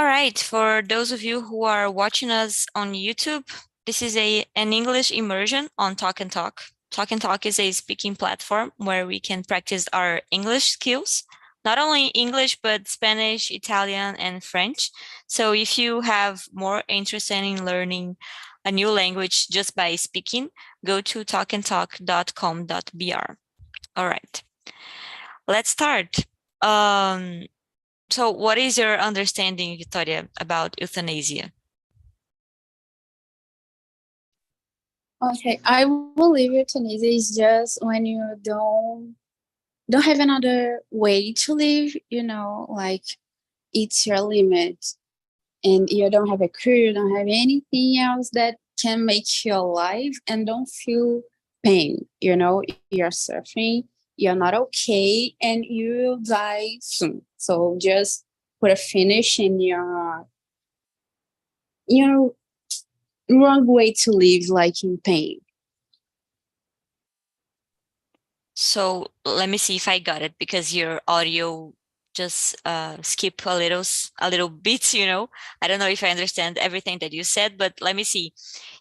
All right, for those of you who are watching us on YouTube, this is an English immersion on Talk and Talk. Talk and Talk is a speaking platform where we can practice our English skills, not only English, but Spanish, Italian, and French. So if you have more interest in learning a new language just by speaking, go to talkandtalk.com.br. All right, let's start. So what is your understanding, Victoria, about euthanasia? Okay, I believe euthanasia is just when you don't have another way to live, like it's your limit and you don't have a career, you don't have anything else that can make you alive and don't feel pain, you're suffering, you're not okay, and you will die soon. So just put a finish in your wrong way to live, like in pain. So let me see if I got it, because your audio just skip a little bit, I don't know if I understand everything that you said, but let me see.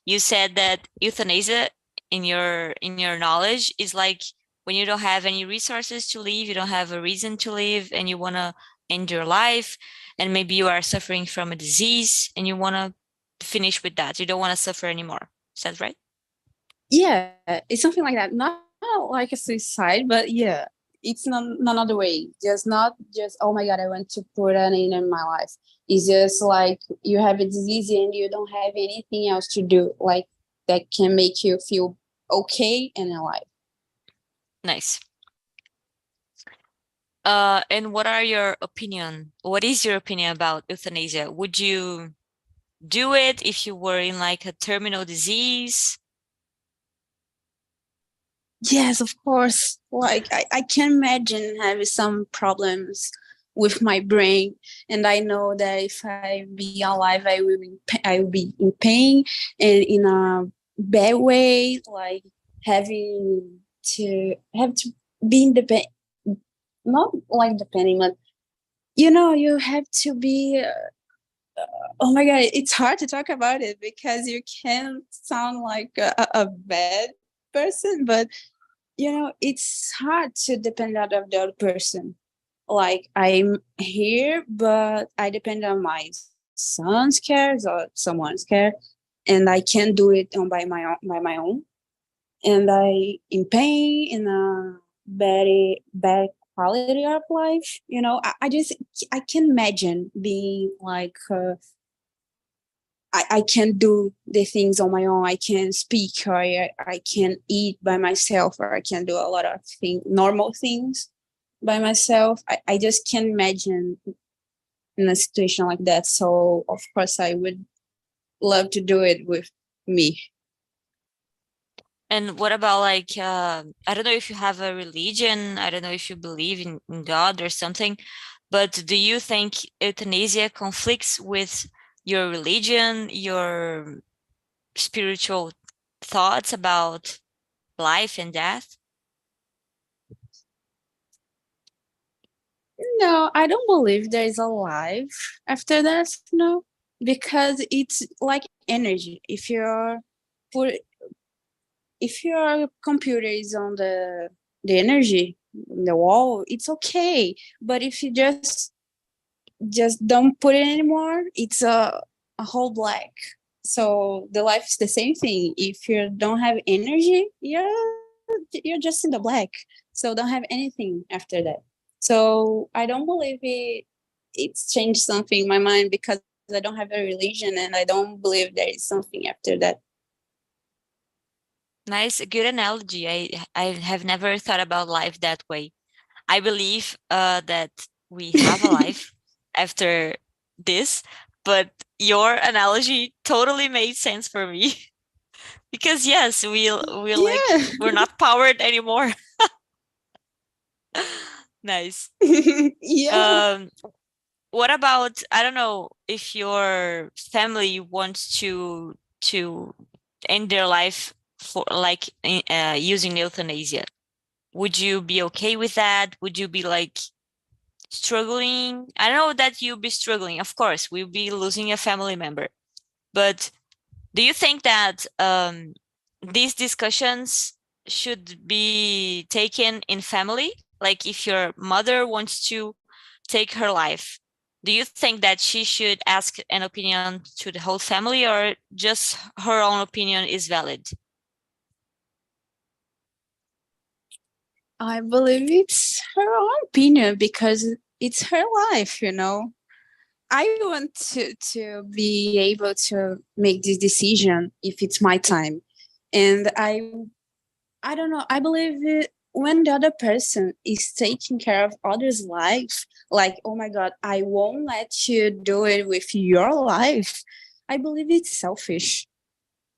You said that euthanasia, in your knowledge, is like when you don't have any resources to live, you don't have a reason to live, and you want to end your life, and maybe you are suffering from a disease and you want to finish with that. You don't want to suffer anymore. Is that right? Yeah, it's something like that. Not like a suicide, but yeah, it's not another way. Just not just, oh my God, I want to put an end in my life. It's just like you have a disease and you don't have anything else to do, like that can make you feel okay and alive. Nice. And what is your opinion about euthanasia? Would you do it if you were in like a terminal disease? Yes, of course. Like I can imagine having some problems with my brain, and I know that if I be alive, I will be in pain and in a bad way, like having to be independent, not like depending, but you have to be. Oh my God, it's hard to talk about it because you can sound like a bad person, but it's hard to depend on the other person. Like I'm here, but I depend on my son's care or someone's care, and I can't do it on by my own. And I in pain in a very bad quality of life. I can imagine being like. I can do the things on my own. I can speak, or I can eat by myself, or I can do a lot of normal things by myself. I just can't imagine in a situation like that. So, of course, I would love to do it with me. And what about like, I don't know if you have a religion, I don't know if you believe in God or something, but do you think euthanasia conflicts with your religion, your spiritual thoughts about life and death? No, I don't believe there is a life after death. No, because it's like energy. Put if your computer is on the energy in the wall, it's okay. But if you just don't put it anymore, it's a whole black. So the life is the same thing. If you don't have energy, you're just in the black. So don't have anything after that. So I don't believe it's changed something in my mind because I don't have a religion and I don't believe there is something after that. Nice, good analogy. I have never thought about life that way. I believe that we have a life after this, but your analogy totally made sense for me. Because yes, we're Yeah. not powered anymore. Nice. Yeah. Um, what about, I don't know, if your family wants to end their life for like using euthanasia? Would you be okay with that? Would you be like struggling, I know that you'll be struggling. Of course, we'll be losing a family member. But do you think that these discussions should be taken in family? Like if your mother wants to take her life, do you think that she should ask an opinion to the whole family, or just her own opinion is valid? I believe it's her own opinion because it's her life, you know. I want to be able to make this decision if it's my time. And I don't know, I believe when the other person is taking care of others' life, like, oh my God, I won't let you do it with your life. I believe it's selfish.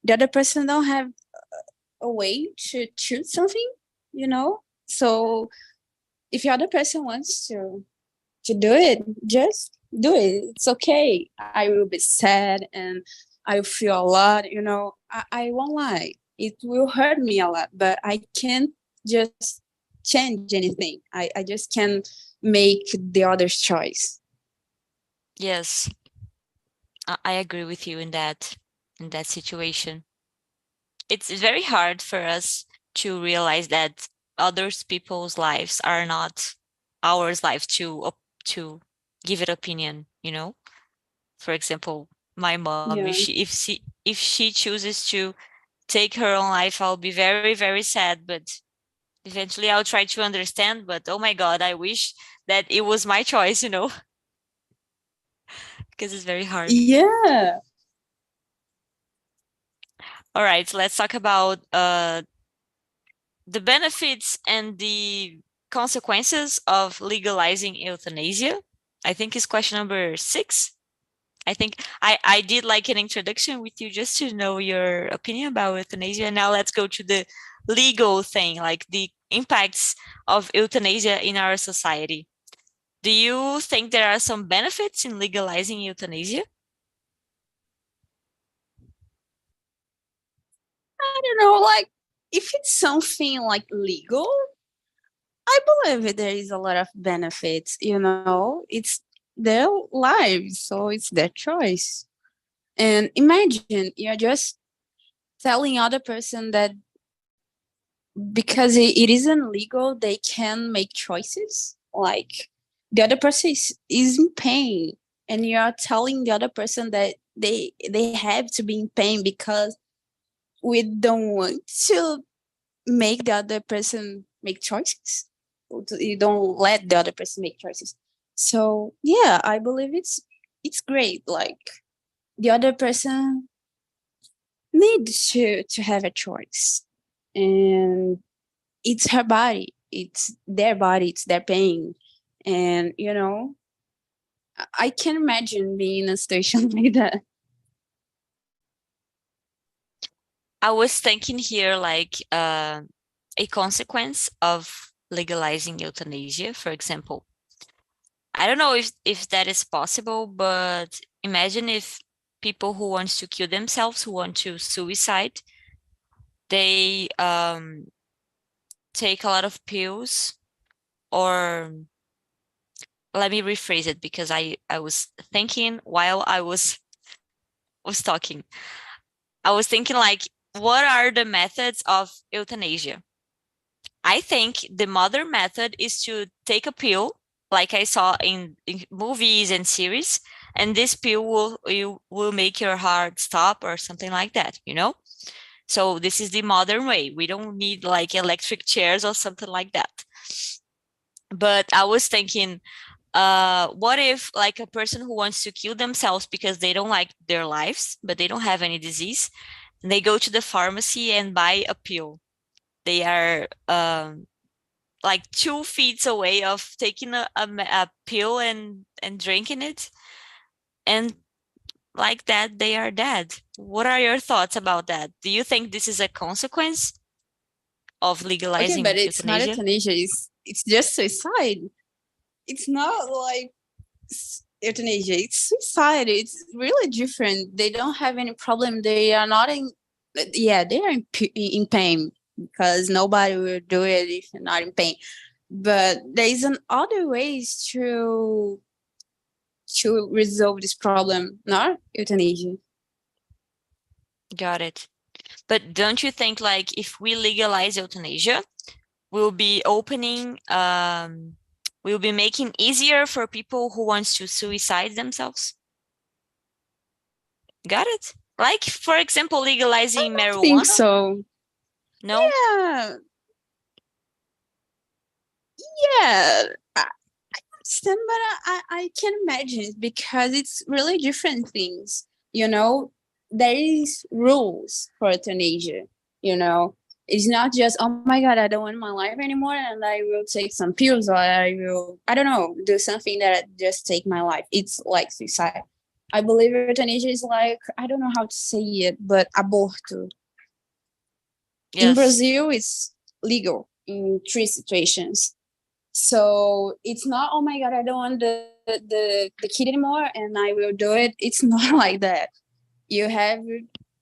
The other person don't have a way to choose something, you know? So if the other person wants to do it, just do it. It's okay. I will be sad and I will feel a lot, you know. I won't lie. It will hurt me a lot, but I can't just change anything. I just can't make the other's choice. Yes, I agree with you in that situation. It's very hard for us to realize that others people's lives are not ours life to give it opinion, you know. For example, my mom, Yeah. if she chooses to take her own life, I'll be very, very sad, but eventually I'll try to understand. But oh my God, I wish that it was my choice, you know, because it's very hard. Yeah. All right, so let's talk about the benefits and the consequences of legalizing euthanasia. I think it's question number 6. I think I did like an introduction with you just to know your opinion about euthanasia. And now let's go to the legal thing, like the impacts of euthanasia in our society. Do you think there are some benefits in legalizing euthanasia? I don't know, like if it's something like legal, I believe there is a lot of benefits, you know. It's their lives, so it's their choice. And imagine you're just telling other person that because it isn't legal, they can make choices. Like the other person is in pain, and you're telling the other person that they have to be in pain because we don't want to make the other person make choices. You don't let the other person make choices. So yeah, I believe it's great. Like the other person needs to have a choice, and it's her body, it's their pain, and you know, I can imagine being in a situation like that. I was thinking here like a consequence of legalizing euthanasia, for example. I don't know if that is possible, but imagine if people who want to kill themselves, who want to suicide, they take a lot of pills, or let me rephrase it because I was thinking while I was talking. I was thinking like, what are the methods of euthanasia? I think the modern method is to take a pill, like I saw in movies and series, and this pill will make your heart stop or something like that, you know? So this is the modern way. We don't need like electric chairs or something like that. But I was thinking, what if like a person who wants to kill themselves because they don't like their lives, but they don't have any disease, and they go to the pharmacy and buy a pill. They are like 2 feet away of taking a pill and drinking it, and like that they are dead. What are your thoughts about that? Do you think this is a consequence of Okay, legalizing but it's not euthanasia? euthanasia, it's just suicide. It's not like euthanasia, it's suicide. It's really different. They don't have any problem. They are not in, yeah, they are in pain because nobody will do it if you're not in pain. but there is an other ways to resolve this problem, not euthanasia. Got it. But don't you think like if we legalize euthanasia, we'll be opening, we'll be making easier for people who wants to suicide themselves? Got it? Like, for example, legalizing I think marijuana? so. No? Yeah, yeah. I understand, but I can imagine it because it's really different things. You know, there is rules for euthanasia. You know, it's not just oh my god, I don't want my life anymore, and I will take some pills, or I don't know, do something that just take my life. It's like suicide. I believe euthanasia is like I don't know how to say it, but aborto. In Yes. Brazil, it's legal in three situations. So it's not, oh my God, I don't want the kid anymore and I will do it. It's not like that. You have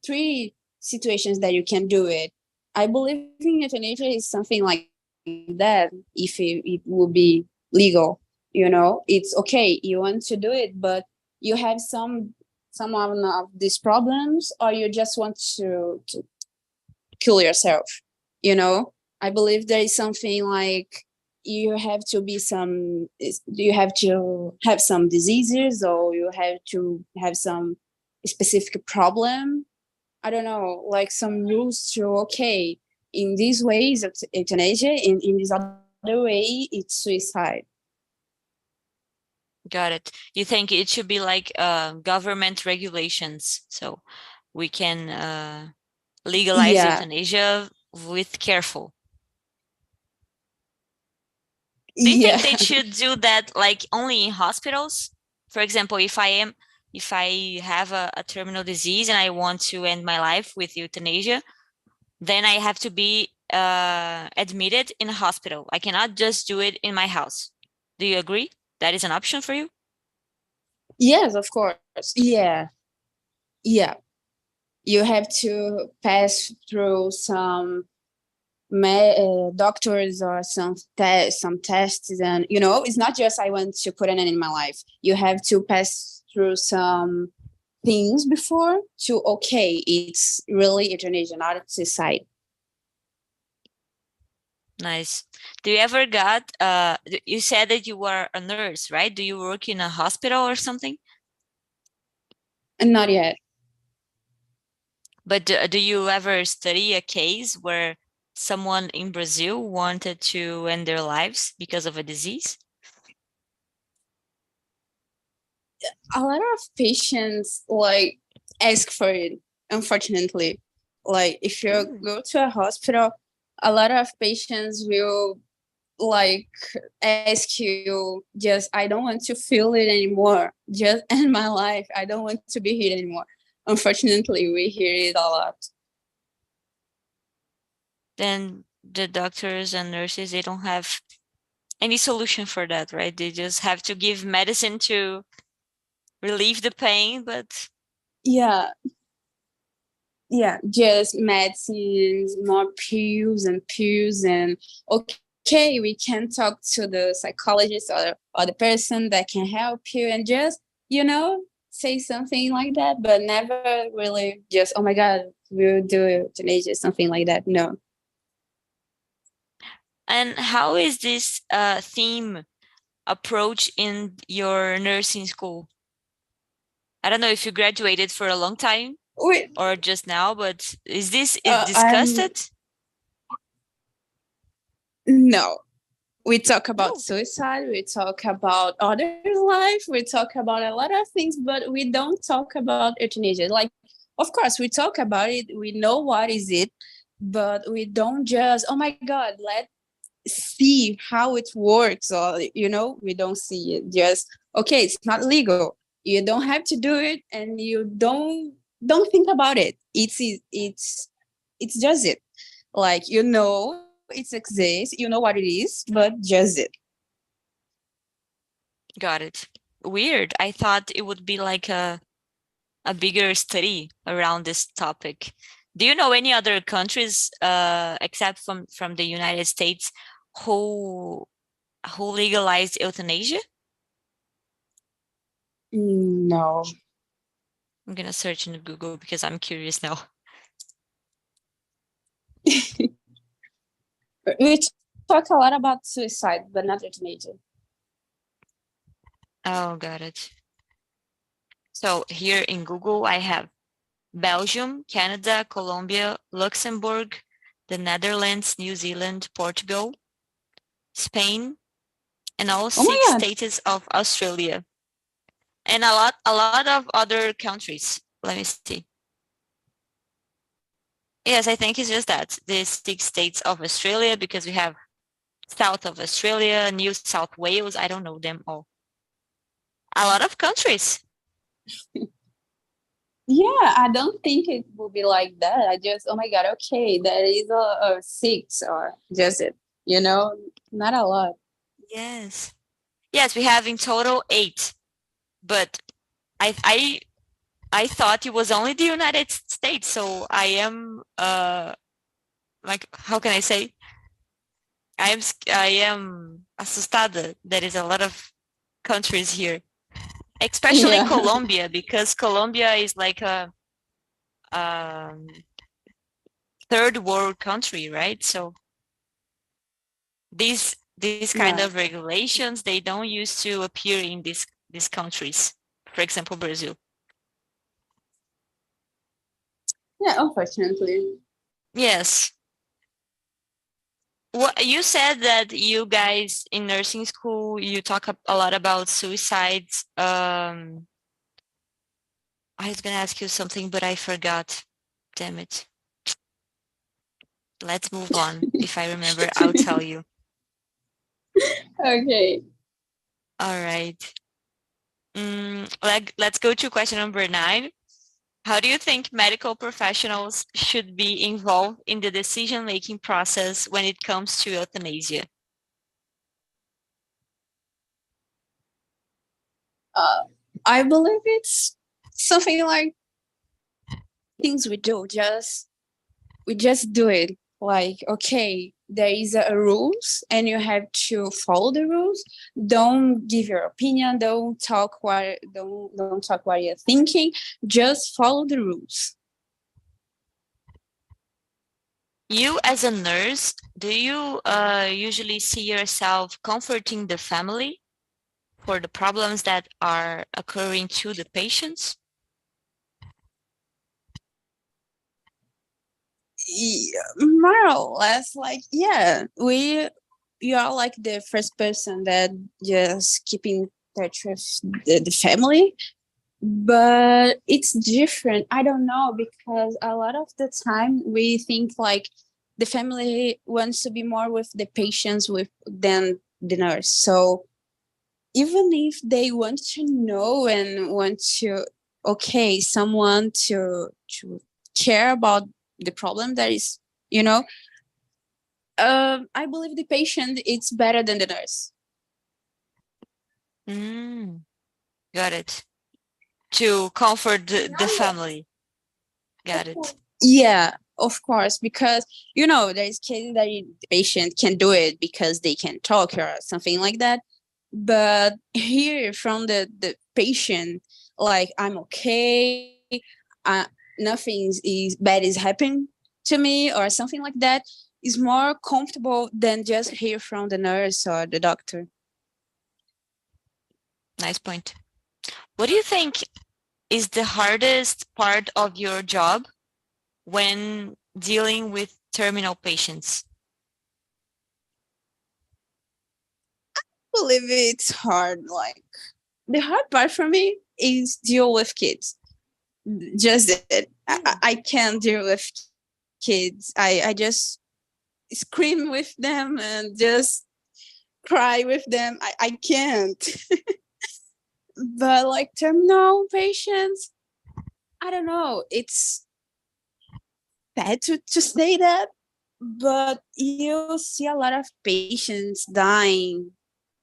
three situations that you can do it. I believe in euthanasia is something like that if it will be legal. You know, it's okay. You want to do it, but you have some of these problems, or you just want to kill yourself. You know, I believe there is something like you have to be some you have to have some diseases, or you have to have some specific problem. I don't know, like some rules to okay, in these ways it's euthanasia, in this other way it's suicide. Got it. You think it should be like government regulations, so we can legalize Yeah, euthanasia with careful. Do you yeah. think they should do that like only in hospitals? For example, if I have a terminal disease and I want to end my life with euthanasia, then I have to be admitted in a hospital. I cannot just do it in my house. Do you agree? That is an option for you? Yes, of course. Yeah, yeah. You have to pass through some doctors or some tests, and you know it's not just I want to put an end in my life. You have to pass through some things before to okay it's really euthanasia, not suicide. Nice. Do you ever got you said that you were a nurse, right? Do you work in a hospital or something? And not yet. But do you ever study a case where someone in Brazil wanted to end their lives because of a disease? A lot of patients like ask for it, unfortunately. Like if you Mm. go to a hospital, a lot of patients will like ask you just I don't want to feel it anymore, just end my life, I don't want to be here anymore. Unfortunately we hear it a lot. Then the doctors and nurses, they don't have any solution for that, right? They just have to give medicine to relieve the pain, but Yeah, yeah, just medicines, more pills and pills, and okay we can talk to the psychologist or the person that can help you, and just you know say something like that, but never really just oh my god we'll do euthanasia, something like that. No. and how is this theme approach in your nursing school? I don't know if you graduated for a long time Wait, or just now, but is I'm discussed? no. We talk about No. suicide, we talk about other life, we talk about a lot of things, but we don't talk about euthanasia. Like, of course, we talk about it, we know what is it, but we don't just, oh my God, let's see how it works, or, you know, we don't see it. Just, okay, it's not legal. You don't have to do it, and you don't think about it. It's just it. Like, you know, it exists, you know what it is, but just it. Got it. Weird. I thought it would be like a bigger study around this topic. Do you know any other countries except from the United States who who legalized euthanasia? No. I'm gonna search in Google because I'm curious now. We talk a lot about suicide, but not euthanasia. Oh, got it. So here in Google, I have Belgium, Canada, Colombia, Luxembourg, the Netherlands, New Zealand, Portugal, Spain, and all Oh my 6 God. states of Australia, and a lot of other countries. Let me see. Yes, I think it's just that the 6 states of Australia, because we have south of Australia, New South Wales. I don't know them all. A lot of countries. Yeah, I don't think it will be like that. I just, oh my God, okay, there is a 6 or just it, not a lot. Yes. Yes, we have in total 8, but I thought it was only the United States, so I am like, how can I say? I am assustada. There is a lot of countries here, especially Yeah. Colombia, because Colombia is like a um, third world country, right? So these kind Yeah. of regulations, they don't used to appear in these countries. For example, Brazil. Yeah, unfortunately. Yes. What you said that you guys in nursing school, you talk a lot about suicides. I was gonna ask you something, but I forgot. Damn it. Let's move on. If I remember, I'll tell you. Okay. All right. Let's go to question number 9. How do you think medical professionals should be involved in the decision-making process when it comes to euthanasia? Uh, I believe it's something like things we just do it. Like, okay, there is a rules and you have to follow the rules. Don't give your opinion. Don't talk what you're thinking. Just follow the rules. You as a nurse, do you usually see yourself comforting the family for the problems that are occurring to the patients? Yeah, more or less, like, yeah, you are like the first person that just keep in touch with the family, but it's different. I don't know, because a lot of the time we think like the family wants to be more with the patients with than the nurse. So even if they want to know and want to, okay, someone to care about the problem that is, you know I believe the patient it's better than the nurse. Mm, got it. To comfort the family. Got it. Yeah, of course, because there's cases that the patient can do it because they can talk or something like that. But here from the patient, like, I'm okay, nothing is bad is happening to me or something like that, is more comfortable than just hear from the nurse or the doctor. Nice point. What do you think is the hardest part of your job when dealing with terminal patients? I believe it's hard. Like, the hard part for me is deal with kids. Just it. I can't deal with kids. I just scream with them and just cry with them. I can't. But like terminal patients, I don't know. It's bad to say that, but you see a lot of patients dying.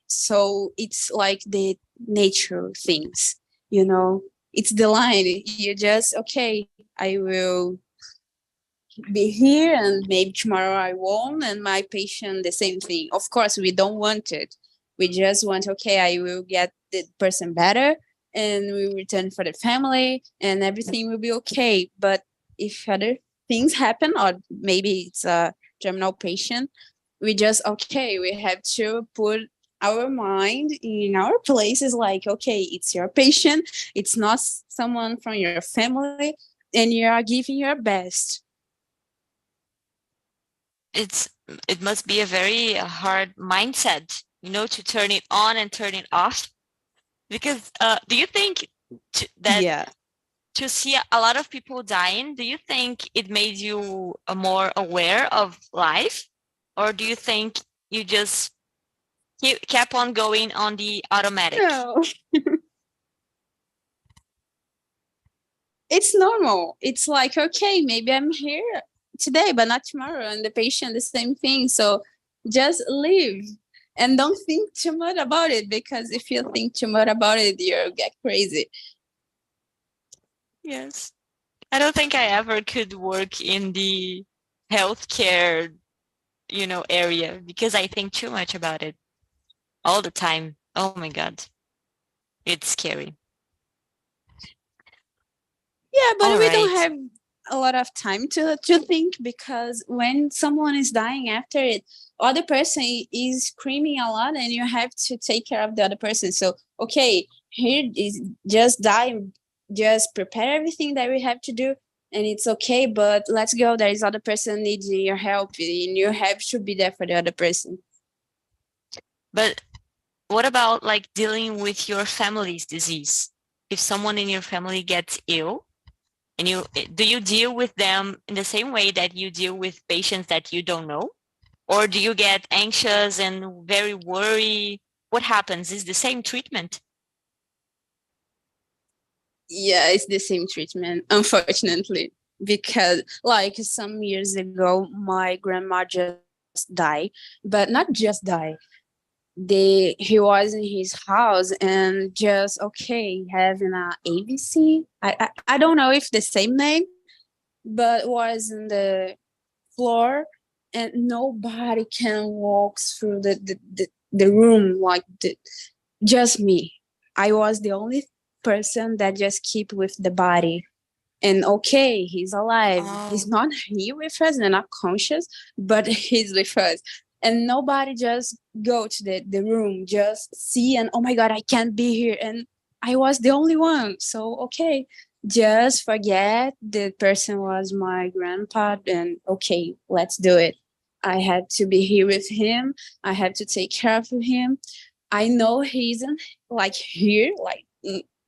So it's like the nature things, you know? It's the line. You just, okay, I will be here and maybe tomorrow I won't, and my patient the same thing. Of course, we don't want it, We just want, okay, I will get the person better and we return for the family and everything will be okay. But if other things happen, or maybe it's a terminal patient, we just, okay, we have to put our mind in our places, like, okay, it's your patient, it's not someone from your family, and you are giving your best. It's it must be a very hard mindset, to turn it on and turn it off. Because do you think that Yeah. to see a lot of people dying, do you think it made you more aware of life, or do you think you just kept on going on the automatic? No, it's normal. It's like, okay, maybe I'm here today, but not tomorrow. And the patient, the same thing. So just live and don't think too much about it, because if you think too much about it, you'll get crazy. Yes. I don't think I ever could work in the healthcare, area because I think too much about it all the time. Oh my God. It's scary. Yeah, but All we don't right. have a lot of time to think, because when someone is dying after it, other person is screaming a lot and you have to take care of the other person. So, okay, here is just die, just prepare everything that we have to do and it's okay, but let's go. There is other person needing your help and you have to be there for the other person. But what about like dealing with your family's disease? If someone in your family gets ill, and do you deal with them in the same way that you deal with patients that you don't know? Or do you get anxious and very worried? What happens? Is the same treatment? Yeah, it's the same treatment, unfortunately, because like some years ago, my grandma just died, but not just died. He was in his house and just, okay, having a ABC. I don't know if the same name, but was in the floor, and nobody can walk through the room, like just me. I was the only person that just keep with the body. And okay, he's alive. He's Oh, not here with us and not conscious, but he's with us. And nobody just go to the room, just see, and oh my God, I can't be here. And I was the only one. So okay, just forget the person was my grandpa, and okay, let's do it. I had to be here with him. I had to take care of him. I know he isn't like here, like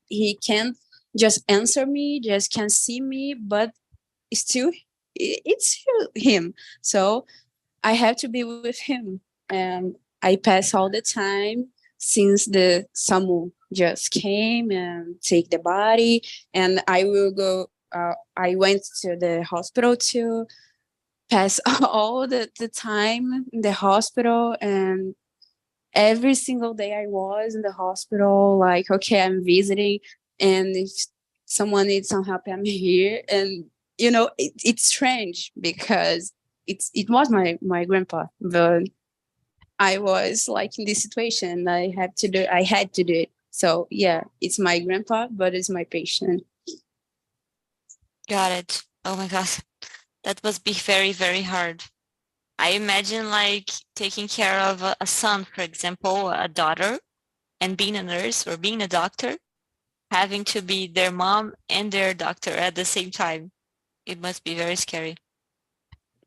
he can't just answer me, just can see me, but still, it's still him. So I have to be with him, and I pass all the time since the SAMU just came and take the body, and I will go. I went to the hospital to pass all the time in the hospital, and every single day I was in the hospital, like, okay, I'm visiting, and if someone needs some help, I'm here. And it's strange because it was my grandpa, but I was like in this situation. I had to do it. So yeah, it's my grandpa, but it's my patient. got it. Oh my God. That must be very, very hard. I imagine like taking care of a son, for example, a daughter, and being a nurse or being a doctor, having to be their mom and their doctor at the same time. It must be very scary.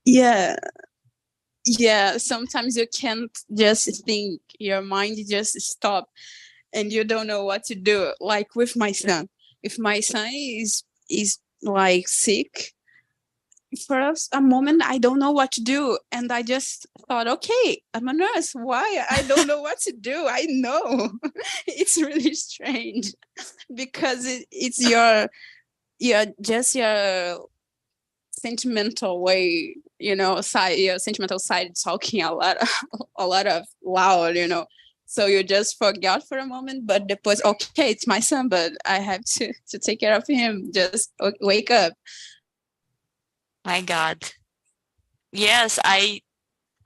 Yeah, yeah. Sometimes you can't just think. Your mind just stop, and you don't know what to do. Like with my son, if my son is like sick, for us a moment I don't know what to do, and I just thought, okay, I'm a nurse, why I don't know what to do? I know. It's really strange because it's your sentimental way, side, your sentimental side talking a lot, a lot of loud, so you just forgot for a moment, but the post, okay, it's my son, but I have to take care of him, just wake up. My God. Yes, I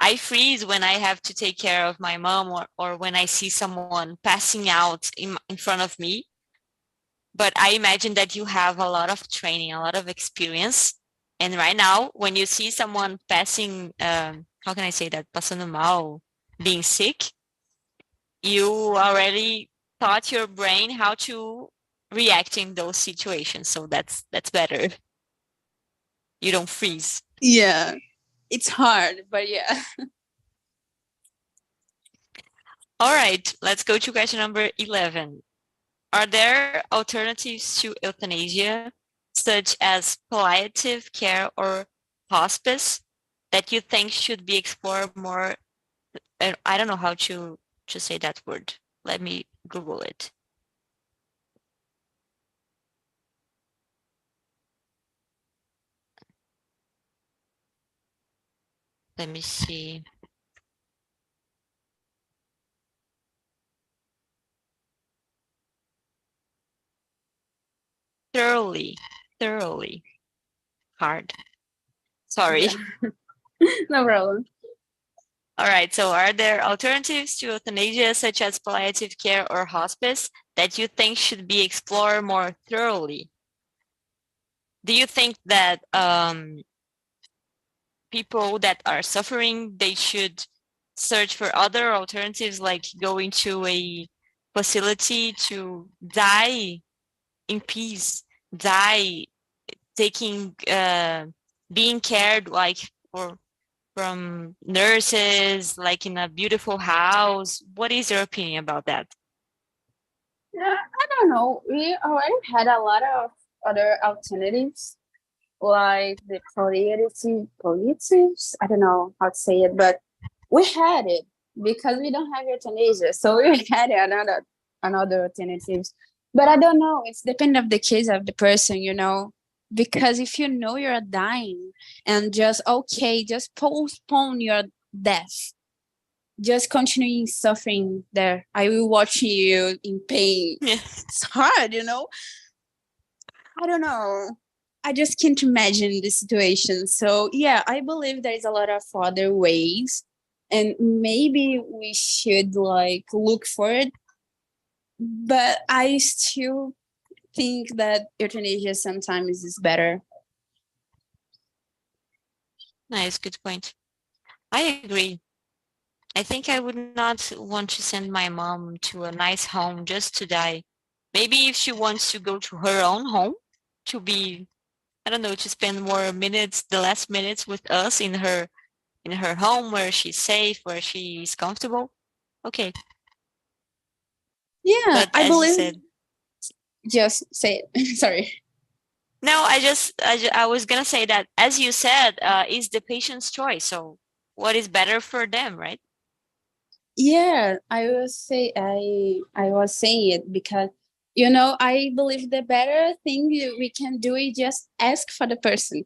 I freeze when I have to take care of my mom, or when I see someone passing out in front of me. But I imagine that you have a lot of training, a lot of experience. And right now, when you see someone passing, how can I say that? Passando mal, being sick, you already taught your brain how to react in those situations. So that's better. You don't freeze. Yeah, it's hard, but yeah. All right, let's go to question number 11. Are there alternatives to euthanasia, such as palliative care or hospice, that you think should be explored more? I don't know how to say that word. Let me Google it. Let me see. Thoroughly, thoroughly hard. Sorry. Yeah. No problem. All right. So, are there alternatives to euthanasia, such as palliative care or hospice, that you think should be explored more thoroughly? Do you think that people that are suffering, they should search for other alternatives, like going to a facility to die in peace, die taking being cared like for from nurses, like in a beautiful house? What is your opinion about that? Yeah, I don't know. We already had a lot of other alternatives, like the palliatives. I don't know how to say it, but we had it because we don't have euthanasia, so we had another alternatives. But I don't know. It's depend of the case of the person, you know. Because if you know you're dying and just okay, just postpone your death, just continuing suffering there. I will watch you in pain. Yeah. It's hard, you know. I don't know. I just can't imagine the situation. So yeah, I believe there is a lot of other ways, and maybe we should like look for it. But I still think that euthanasia sometimes is better. Nice, good point. I agree. I think I would not want to send my mom to a nice home just to die. Maybe if she wants to go to her own home to be, I don't know, to spend more minutes, the last minutes with us in her home where she's safe, where she's comfortable. Okay. Yeah, But I as you believe. said, Just say it. Sorry. no, I was gonna say that as you said, is the patient's choice. So what is better for them, right? Yeah, I was saying it because you know I believe the better thing we can do is just ask for the person,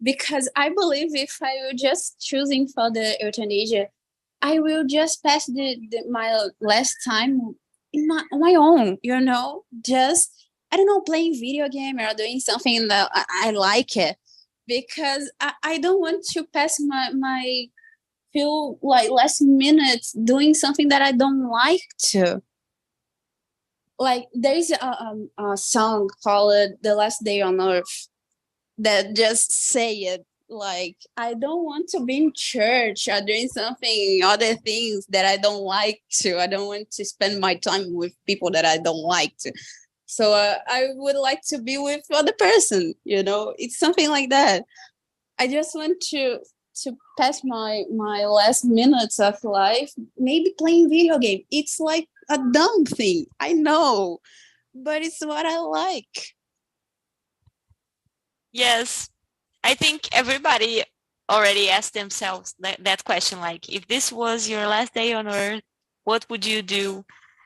because I believe if I will just choosing for the euthanasia, I will just pass my last time in on my own, you know, just I don't know, playing video game or doing something that I like it, because I don't want to pass my feel like last minutes doing something that I don't like to. Like there's a song called "The Last Day on Earth" that just say it. Like I don't want to be in church or doing something other things that I don't like to. I don't want to spend my time with people that I don't like to. So I would like to be with other person. You know, it's something like that. I just want to pass my last minutes of life maybe playing video game. It's like a dumb thing, I know, but it's what I like. Yes, I think everybody already asked themselves that question, like, if this was your last day on earth, what would you do?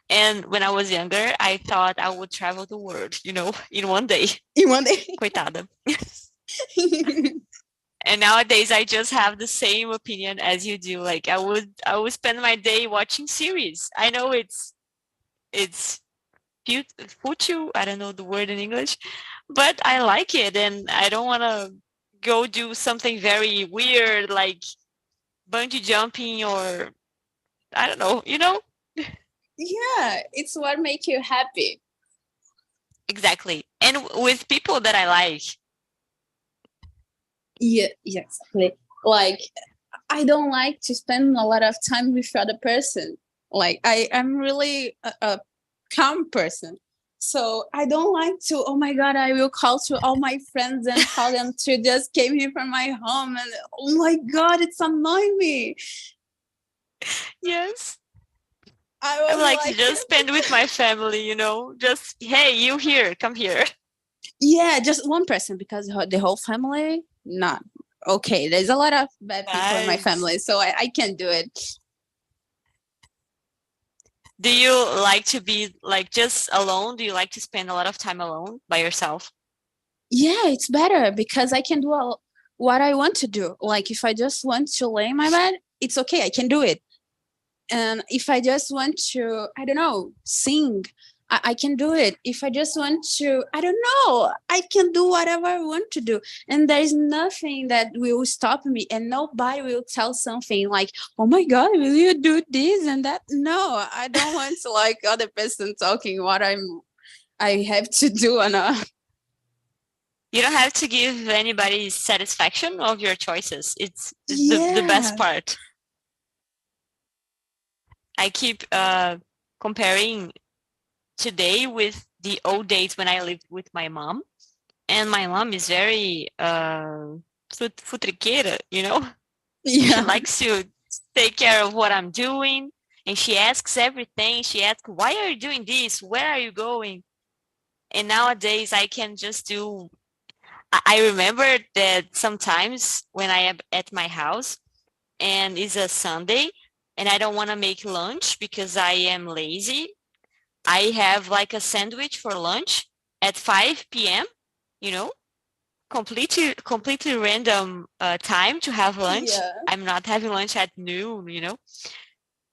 And when I was younger, I thought I would travel the world, in one day. In one day. Coitada. And nowadays I just have the same opinion as you do. Like I would spend my day watching series. I know it's futu, I don't know the word in English, but I like it and I don't want to go do something very weird, like bungee jumping, or I don't know, you know? Yeah, it's what makes you happy. Exactly. And with people that I like. Yeah, exactly. Like, I don't like to spend a lot of time with other person. Like, I'm really a calm person. So I don't like to, oh my God, I will call to all my friends and tell them to just came here from my home. And oh my God, it's annoying me. Yes. I I would was like to like, just spend with my family, you know? Just, hey, you here, come here. yeah, just one person because the whole family, not okay. There's a lot of bad people in my Right. family, so I can't do it. Do you like to be like just alone? Do you like to spend a lot of time alone by yourself? Yeah, it's better because I can do what I want to do. Like if I just want to lay in my bed, it's okay. I can do it. And if I just want to, I don't know, sing, I can do it. If I just want to, I don't know, I can do whatever I want to do. And there is nothing that will stop me, and nobody will tell something like, oh my God, will you do this and that? No, I don't want to like other person talking what I have to do or not. You don't have to give anybody satisfaction of your choices. It's the best Yeah. part. I keep comparing today with the old days when I lived with my mom. And my mom is very futriqueira, you know? She Yeah. likes to take care of what I'm doing. And she asks everything. She asks, why are you doing this? Where are you going? And nowadays I can just do. I remember that sometimes when I am at my house and it's a Sunday and I don't want to make lunch because I am lazy, I have like a sandwich for lunch at 5 p.m., you know, completely random time to have lunch. Yeah. I'm not having lunch at noon, you know.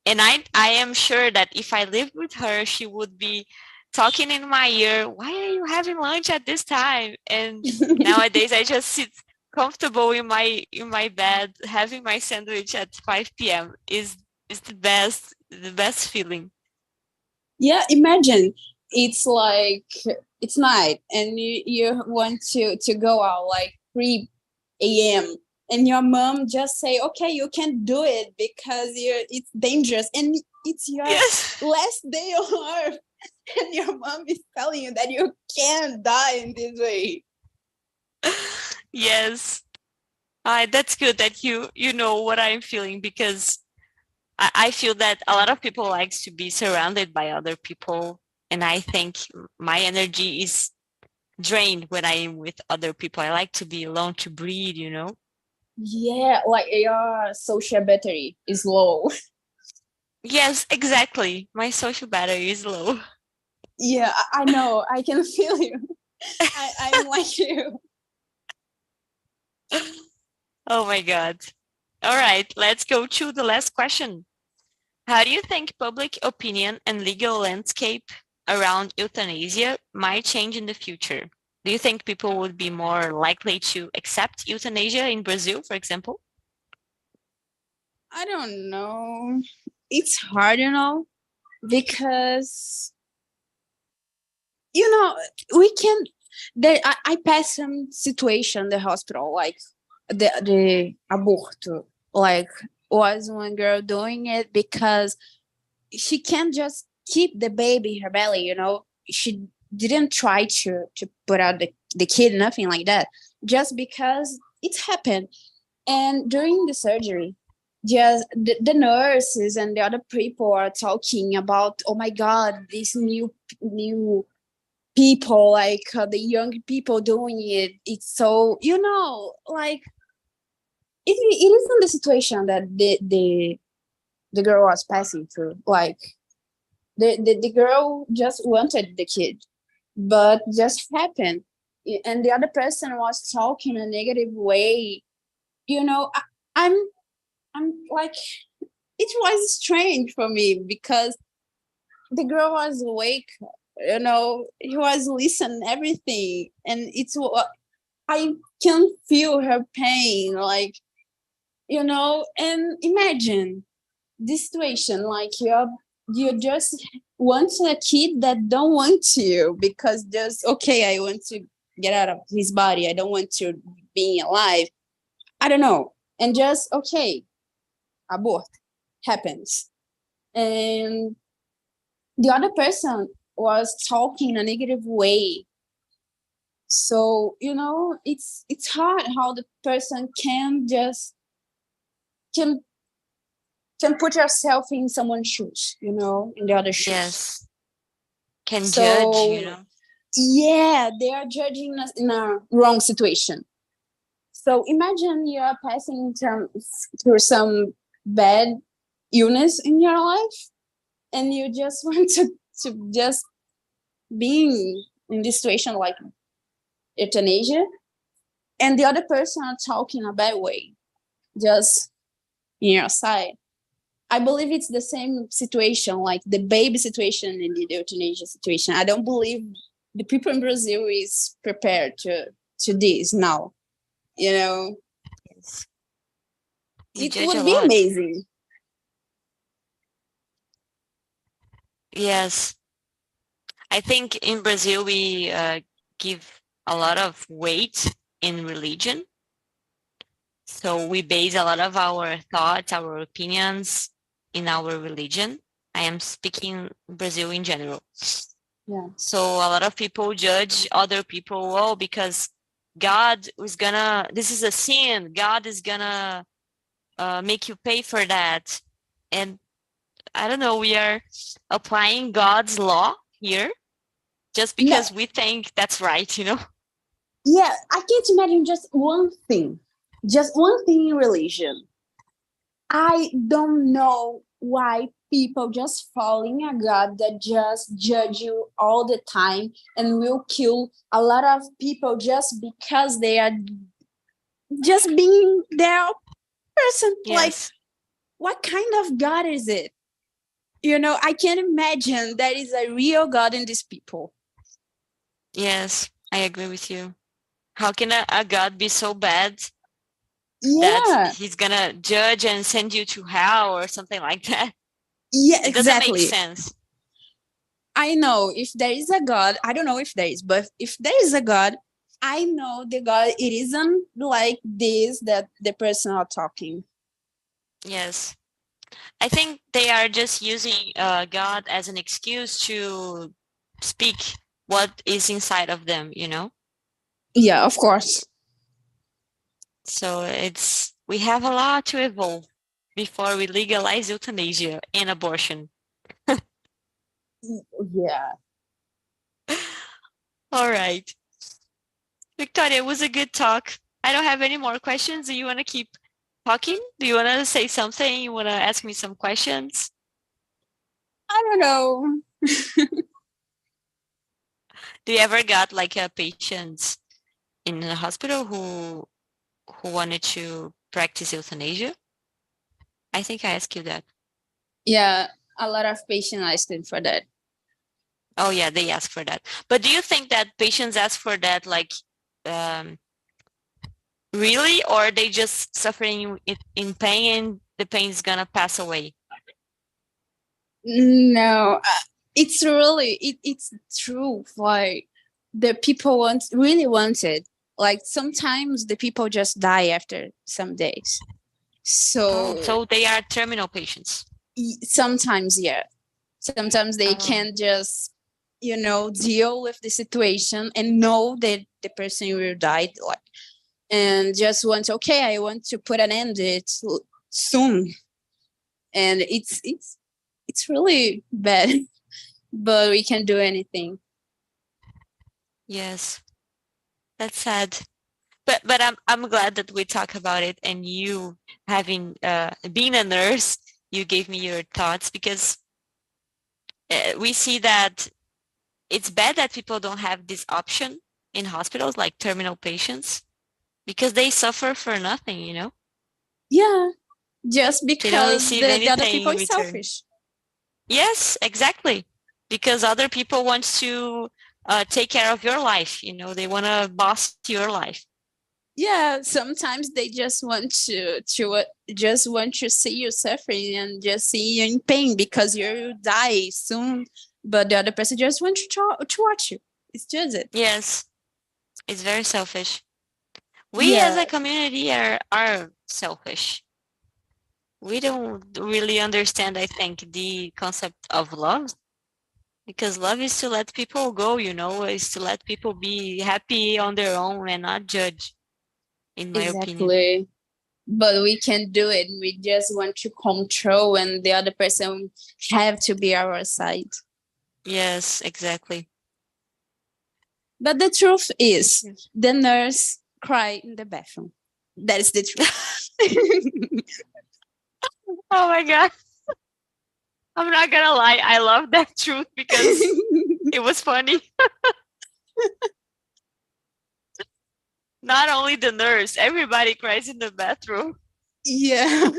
And I am sure that if I lived with her, she would be talking in my ear, why are you having lunch at this time? And nowadays I just sit comfortable in my bed having my sandwich at 5 p.m. is the best feeling. Yeah, imagine it's like it's night and you want to go out like 3 a.m. and your mom just say, okay, you can do it because it's dangerous and it's your Yes. last day on earth and your mom is telling you that you can't die in this way. Yes. That's good that you know what I'm feeling because I feel that a lot of people likes to be surrounded by other people, and I think my energy is drained when I am with other people. I like to be alone to breathe, you know? Yeah, like your social battery is low. Yes, exactly. My social battery is low. Yeah, I know. I can feel you. I'm like you. Oh my God. All right, let's go to the last question. How do you think public opinion and legal landscape around euthanasia might change in the future? Do you think people would be more likely to accept euthanasia in Brazil, for example? I don't know. It's hard, because we can. I passed some situation in the hospital, like the aborto, like was one girl doing it because she can't just keep the baby in her belly. She didn't try to put out the kid, nothing like that, just because it's happened. And during the surgery, just the nurses and the other people are talking about, oh my God, these new people, like the young people doing it. It's so, like it isn't the situation that the girl was passing through. Like the girl just wanted the kid, but just happened. And the other person was talking a negative way. I'm I'm like, it was strange for me because the girl was awake, he was listening everything, and I can feel her pain, like, and imagine this situation, like you just want a kid that don't want you because just okay, I want to get out of his body, I don't want to being alive, I don't know, and just okay, abort happens, and the other person was talking in a negative way. So it's hard how the person can can put yourself in someone's shoes, in the other shoes. Yes. Can judge, you So know? yeah, they are judging us in a wrong situation. So imagine you are passing through some bad illness in your life, and you just want to just being in this situation like euthanasia, and the other person are talking a bad way, just in your side. I believe it's the same situation, like the baby situation and the euthanasia situation. I don't believe the people in Brazil is prepared to this now. Yes. You It judge a would be lot. amazing. Yes. I think in Brazil we give a lot of weight in religion. So we base a lot of our thoughts, our opinions in our religion. I am speaking Brazil in general. Yeah. So a lot of people judge other people, oh, because God is gonna, this is a sin. God is gonna make you pay for that. And I don't know, we are applying God's law here just No, because we think that's right, you know? yeah, I can't imagine just one thing in religion. I don't know why people just following a God that just judge you all the time and will kill a lot of people just because they are just being their person. Like, Yes, what kind of God is it? I can't imagine there is a real God in these people. yes, I agree with you. How can a God be so bad that Yeah, he's gonna judge and send you to hell or something like that? yeah, It doesn't make exactly. sense. I know if there is a God, I don't know if there is, but if there is a God, I know the God, it isn't like this that the person are talking. Yes. I think they are just using God as an excuse to speak what is inside of them, you know? Yeah, of course. So we have a lot to evolve before we legalize euthanasia and abortion. Yeah. All right. Victoria, it was a good talk. I don't have any more questions. Do you want to keep talking? Do you want to say something? You want to ask me some questions? I don't know. Do you ever got like a patient in a hospital who wanted to practice euthanasia? I think I asked you that. Yeah, a lot of patients asking for that. Oh yeah, they ask for that. But do you think that patients ask for that like um, really, or they just suffering in pain and the pain is gonna pass away? No, it's really it's true. Like the people really want it. Like sometimes the people just die after some days. Oh, So so they are terminal patients. sometimes, yeah, sometimes they Oh, can just deal with the situation and know that the person will die, like, and just want, okay, I want to put an end to it soon, and it's really bad. But we can't do anything. yes, that's sad. But I'm glad that we talk about it and you having being a nurse, you gave me your thoughts because we see that it's bad that people don't have this option in hospitals like terminal patients because they suffer for nothing, you know? Yeah, just They don't because receive the other anything people in is return. selfish. Yes, exactly. Because other people want to take care of your life, you know, they want to boss your life. Yeah, sometimes they just want to see you suffering and just see you in pain because you die soon, but the other person just wants to watch you. It's just it. Yes, it's very selfish. We as Yeah, a community are selfish. We don't really understand, I think, the concept of love, because love is to let people go, is to let people be happy on their own and not judge, in my opinion. exactly. But we can do it. We just want to control, and the other person have to be our side. Yes, exactly. But the truth is, Yes. the nurse cried in the bathroom. That is the truth. Oh my God. I'm not gonna lie, I love that truth because it was funny. Not only the nurse, everybody cries in the bathroom. Yeah.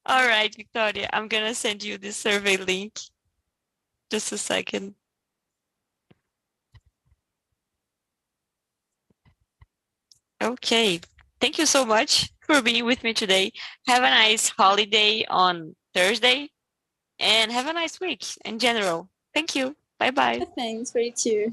All right, Victoria, I'm gonna send you this survey link. Just a second. Okay. Thank you so much for being with me today. Have a nice holiday on Thursday and have a nice week in general. Thank you. Bye bye. Thanks for you too.